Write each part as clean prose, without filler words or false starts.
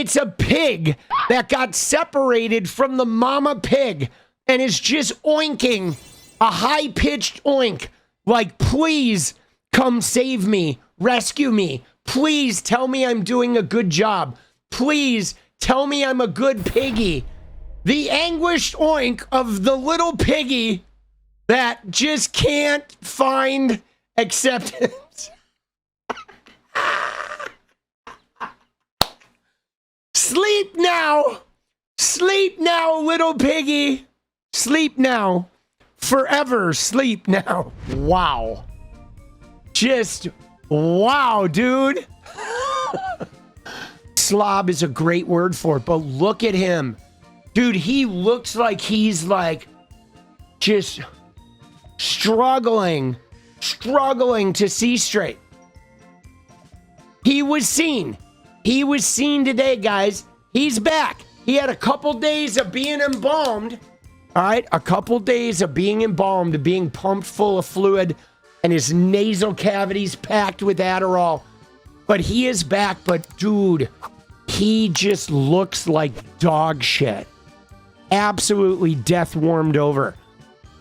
It's a pig that got separated from the mama pig and is just oinking a high-pitched oink like, please come save me, rescue me. Please tell me I'm doing a good job. Please tell me I'm a good piggy. The anguished oink of the little piggy that just can't find acceptance. Sleep now. Sleep now, little piggy. Sleep now. Forever sleep now. Wow. Just wow, dude. Slob is a great word for it, but look at him. Dude, he looks like he's like just struggling to see straight. He was seen. He was seen today, guys. He's back. He had a couple days of being embalmed. All right, a couple days of being embalmed, being pumped full of fluid, and his nasal cavities packed with Adderall. But he is back, but dude, he just looks like dog shit. Absolutely death warmed over.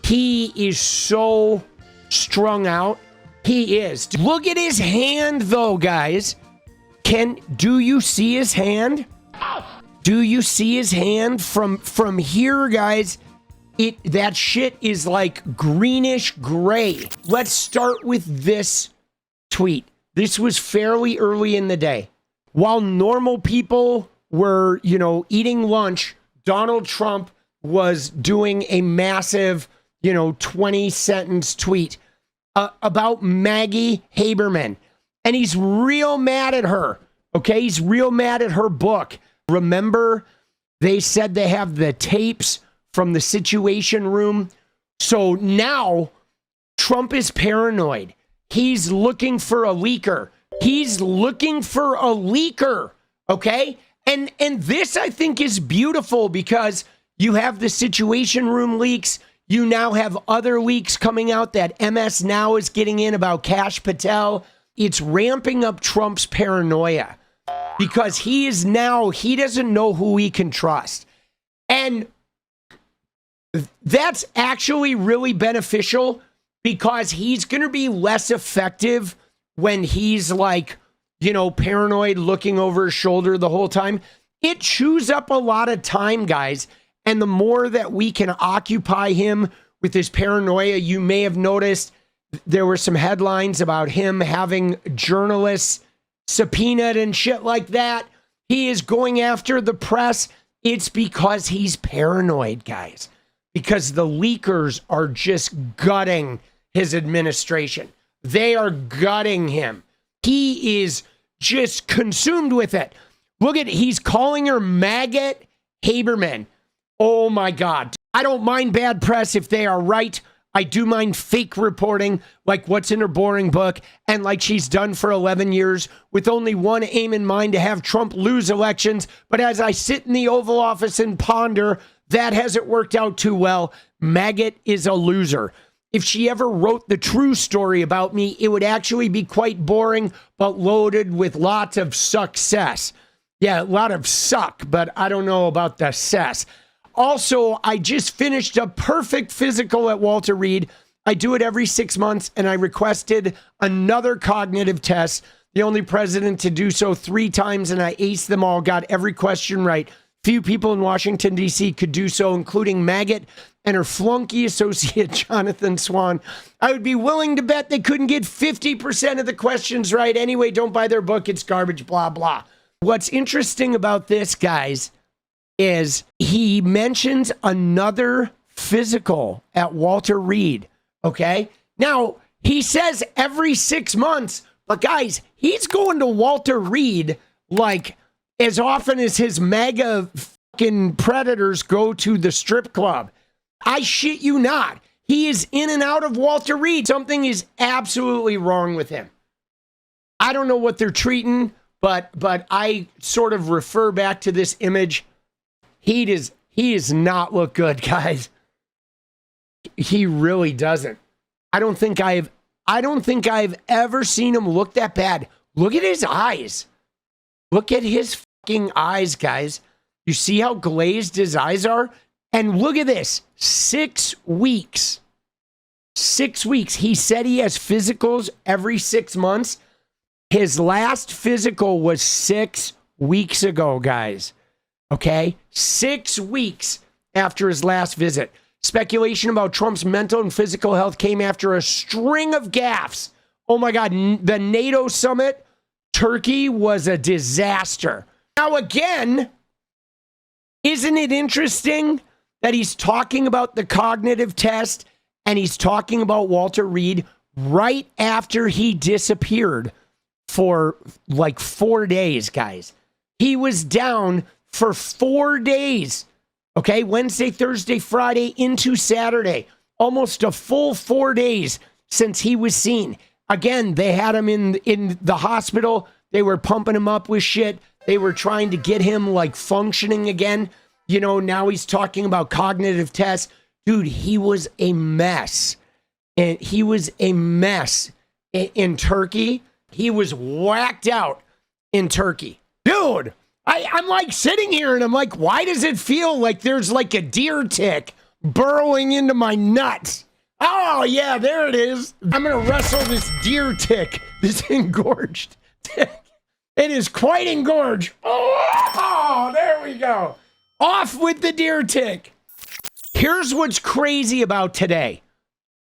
He is so strung out. He is. Look at his hand, though, guys. Do you see his hand? Do you see his hand from here, guys? That shit is like greenish gray. Let's start with this tweet. This was fairly early in the day. While normal people were, eating lunch, Donald Trump was doing a massive, 20-sentence tweet about Maggie Haberman. And he's real mad at her, okay? He's real mad at her book. Remember, they said they have the tapes from the Situation Room. So now Trump is paranoid. He's looking for a leaker. He's looking for a leaker, okay? And this, I think, is beautiful because you have the Situation Room leaks. You now have other leaks coming out that MS Now is getting in about 𝗙ście Patel. It's ramping up Trump's paranoia because he doesn't know who he can trust. And that's actually really beneficial because he's going to be less effective when he's like, paranoid, looking over his shoulder the whole time. It chews up a lot of time, guys. And the more that we can occupy him with his paranoia, you may have noticed there were some headlines about him having journalists subpoenaed and shit like that. He is going after the press. It's because he's paranoid, guys. Because the leakers are just gutting his administration. They are gutting him. He is just consumed with it. Look at, he's calling her Maggie Haberman. Oh my God. I don't mind bad press if they are right. I do mind fake reporting, like what's in her boring book, and like she's done for 11 years with only one aim in mind, to have Trump lose elections. But as I sit in the Oval Office and ponder, that hasn't worked out too well. Maggot is a loser. If she ever wrote the true story about me, it would actually be quite boring, but loaded with lots of success. Yeah, a lot of suck, but I don't know about the cess. Also, I just finished a perfect physical at Walter Reed. I do it every 6 months, and I requested another cognitive test. The only president to do so 3 times, and I aced them all, got every question right. Few people in Washington, D.C. could do so, including Maggot and her flunky associate, Jonathan Swan. I would be willing to bet they couldn't get 50% of the questions right. Anyway, don't buy their book. It's garbage, blah, blah. What's interesting about this, guys, is he mentions another physical at Walter Reed, okay? Now, he says every 6 months, but guys, he's going to Walter Reed like as often as his MAGA fucking predators go to the strip club. I shit you not. He is in and out of Walter Reed. Something is absolutely wrong with him. I don't know what they're treating, but I sort of refer back to this image. He does not look good, guys. He really doesn't. I don't think I've ever seen him look that bad. Look at his eyes. Look at his fucking eyes, guys. You see how glazed his eyes are? And look at this. 6 weeks. 6 weeks. He said he has physicals every 6 months. His last physical was 6 weeks ago, guys. Okay? 6 weeks after his last visit. Speculation about Trump's mental and physical health came after a string of gaffes. Oh my God, the NATO summit, Turkey was a disaster. Now again, isn't it interesting that he's talking about the cognitive test and he's talking about Walter Reed right after he disappeared for like 4 days, guys. He was down for 4 days. Okay, Wednesday, Thursday, Friday into Saturday. Almost a full 4 days since he was seen. Again, they had him in the hospital. They were pumping him up with shit. They were trying to get him like functioning again. You know, now he's talking about cognitive tests. Dude, he was a mess. And he was a mess in Turkey. He was whacked out in Turkey. Dude, I'm like sitting here and I'm like, why does it feel like there's like a deer tick burrowing into my nuts? Oh, yeah, there it is. I'm going to wrestle this deer tick, this engorged tick. It is quite engorged. Oh, there we go. Off with the deer tick. Here's what's crazy about today.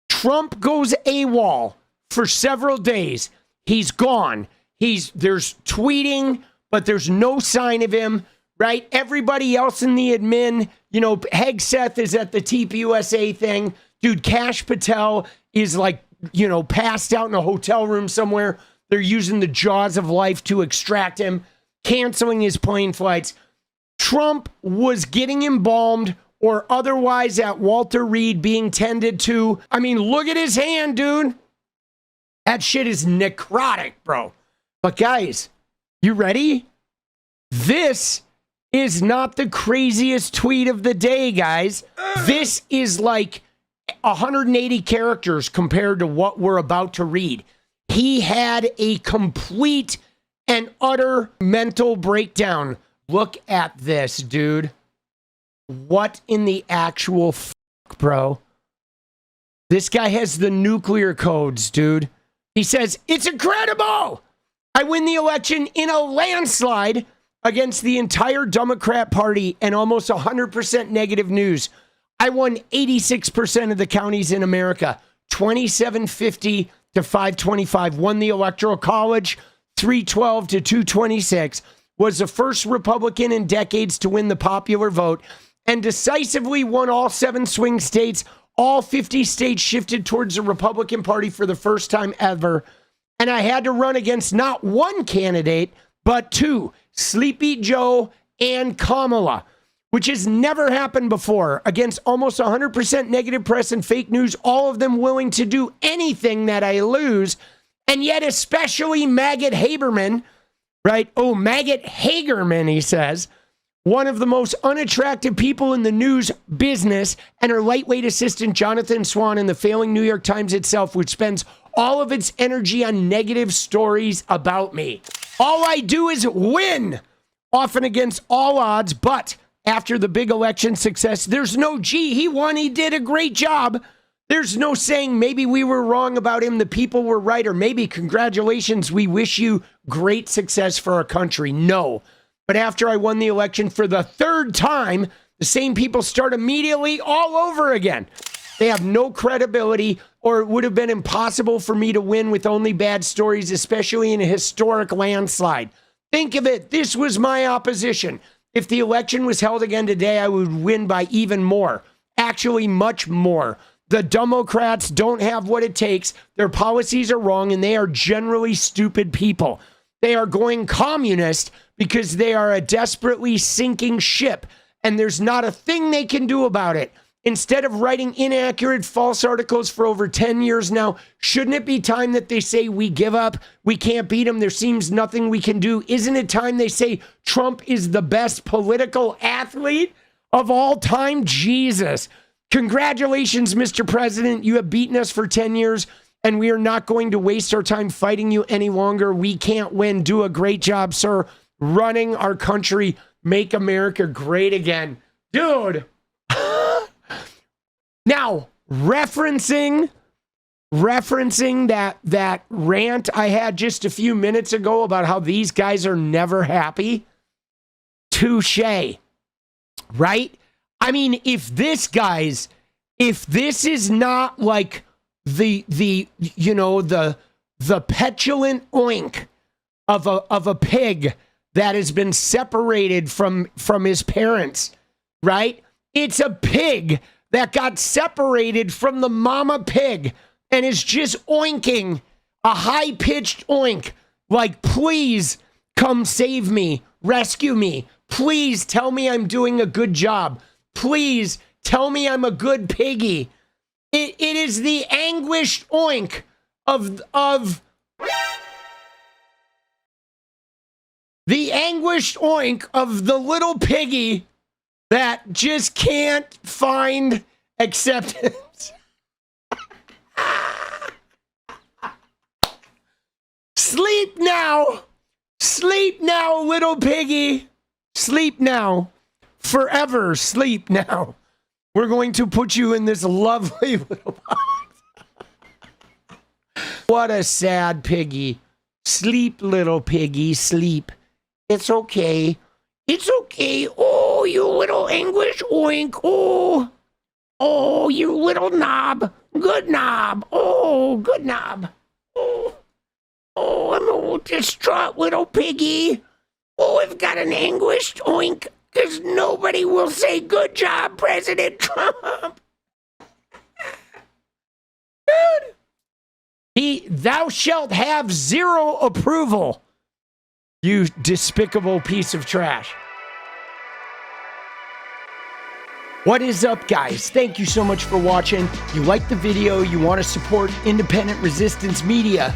Trump goes AWOL for several days. He's gone. There's tweeting, but there's no sign of him, right? Everybody else in the admin, you know, Hegseth is at the TPUSA thing. Dude, 𝗙ście Patel is like, you know, passed out in a hotel room somewhere. They're using the jaws of life to extract him, canceling his plane flights. Trump was getting embalmed or otherwise at Walter Reed being tended to. I mean, look at his hand, dude. That shit is necrotic, bro. But guys, you ready? This is not the craziest tweet of the day, guys. This is like 180 characters compared to what we're about to read. He had a complete and utter mental breakdown. Look at this, dude. What in the actual fuck, bro? This guy has the nuclear codes, dude. He says, it's incredible. I win the election in a landslide against the entire Democrat Party and almost 100% negative news. I won 86% of the counties in America, 2750 to 525. Won the Electoral College, 312 to 226. Was the first Republican in decades to win the popular vote and decisively won all 7 swing states. All 50 states shifted towards the Republican Party for the first time ever. And I had to run against not one candidate, but 2, Sleepy Joe and Kamala, which has never happened before, against almost 100% negative press and fake news, all of them willing to do anything that I lose. And yet, especially Maggie Haberman, right? Oh, Maggie Haberman, he says, one of the most unattractive people in the news business, and her lightweight assistant, Jonathan Swan, in the failing New York Times itself, which spends all of its energy on negative stories about me. All I do is win, often against all odds, but after the big election success, there's no, gee, he won, he did a great job. There's no saying maybe we were wrong about him, the people were right, or maybe congratulations, we wish you great success for our country. No. But after I won the election for the 3rd time, the same people start immediately all over again. They have no credibility, or it would have been impossible for me to win with only bad stories, especially in a historic landslide. Think of it. This was my opposition. If the election was held again today, I would win by even more. Actually, much more. The Democrats don't have what it takes. Their policies are wrong, and they are generally stupid people. They are going communist because they are a desperately sinking ship, and there's not a thing they can do about it. Instead of writing inaccurate, false articles for over 10 years now, shouldn't it be time that they say, we give up, we can't beat them, there seems nothing we can do? Isn't it time they say Trump is the best political athlete of all time? Jesus. Congratulations, Mr. President. You have beaten us for 10 years, and we are not going to waste our time fighting you any longer. We can't win. Do a great job, sir. running our country, make America great again. Dude. Now, referencing that rant I had just a few minutes ago about how these guys are never happy. Touche. Right? I mean, if this is not like the petulant oink of a pig that has been separated from his parents, right? It's a pig that got separated from the mama pig and is just oinking a high-pitched oink like, please come save me, rescue me. Please tell me I'm doing a good job. Please tell me I'm a good piggy. It is the anguished oink of the anguished oink of the little piggy that just can't find acceptance. Sleep now. Sleep now, little piggy. Sleep now. Forever sleep now. We're going to put you in this lovely little box. What a sad piggy. Sleep, little piggy, sleep. It's okay. It's okay. Oh, you little anguish oink. Oh, you little knob. Good knob. Oh, good knob. Oh, I'm a little distraught little piggy. Oh, I've got an anguished oink because nobody will say good job, President Trump. Dude. Thou shalt have zero approval, you despicable piece of trash. What is up, guys? Thank you so much for watching. You like the video, you want to support independent resistance media,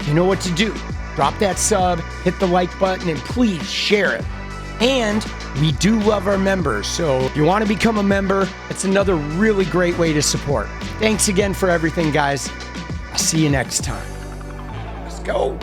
you know what to do. Drop that sub, hit the like button, and please share it. And we do love our members, so if you want to become a member, it's another really great way to support. Thanks again for everything, guys. I'll see you next time. Let's go.